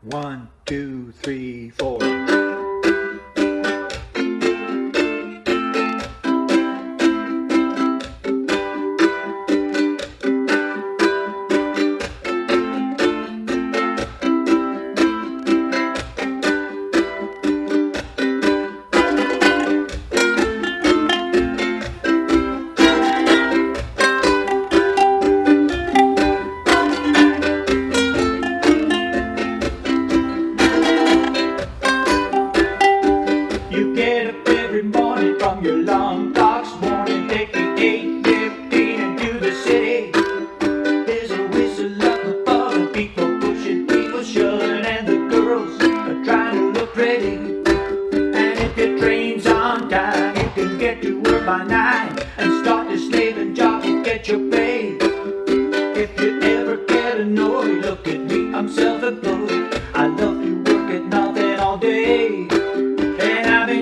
1, 2, 3, 4. You get up every morning from your long clock's morning, take the 8:15 into the city. There's a whistle up above, and people pushing, people shoving, and the girls are trying to look pretty. And if your train's on time, you can get to work by 9 and start the slaving job to get your pay. If you ever get annoyed, look at me, I'm self-employed. I love to work at nothing all day.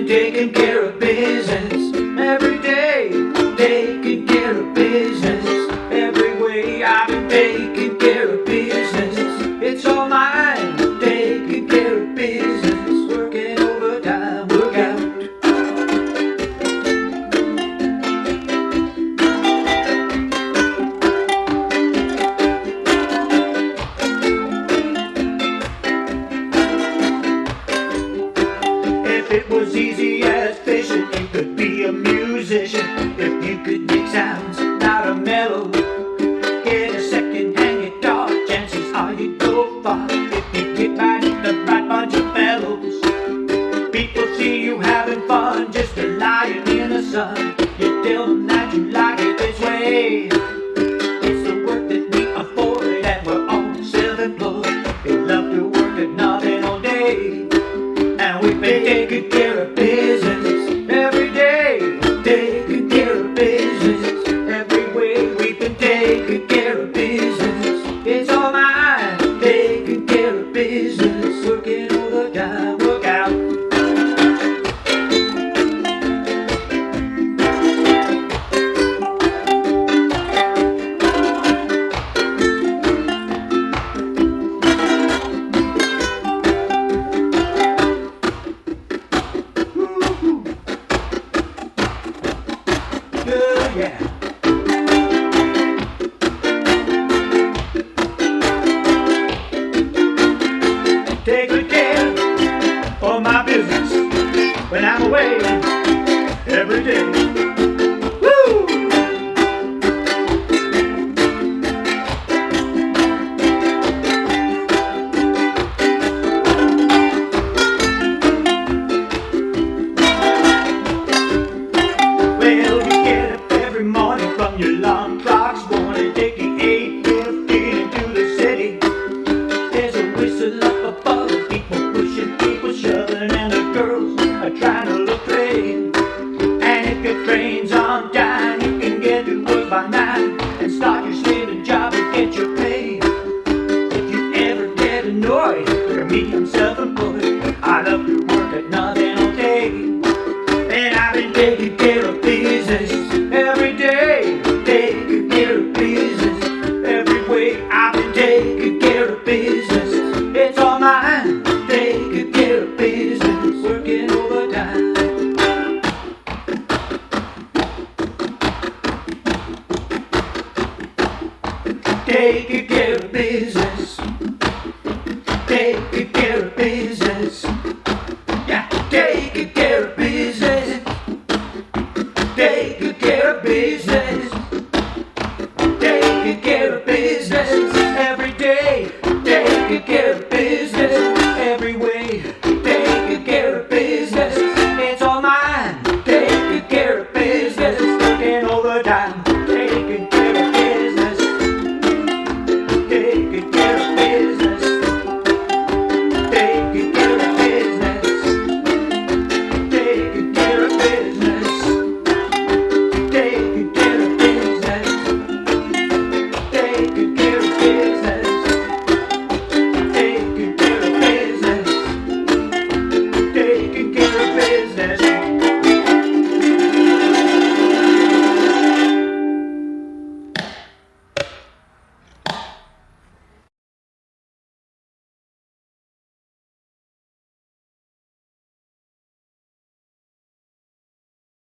Taking care of business every day, taking care of business every way. I've been taking care of business, it's all mine. Taking care of business, working overtime, work out. If it was easy as fishing, you could be a musician. If you could make sounds out of metal, get a second-hand guitar, chances are you'd go far. If you get right with the right bunch of fellows, people see you having fun, just a lying in the sun. You tell them that you like it this way. It's the work that we afford, and we're all self-employed. We love to work at nothing all day. And we've been taking care of business every day, taking care of business every way. We've been taking care of business, it's all mine. Taking care of business, working all the time, work out. Yeah. Take good care of my business when I'm away every day. Woo! Well, you get up every morning from your long clock's morning, take the 8:15 into the city. There's a whistle up above, people pushing, people shoving, and the girls are trying to look pretty. And if your train's on time, you can get to work by 9 and start your slaving job and get your pay. If you ever get annoyed, for me, I'm self-employed. I love to work at nothing all day. And I've been taking care of business every day, taking care of business every way. I've been taking care of business, it's all mine. Taking care of business, working overtime. Taking care of business, taking care of business.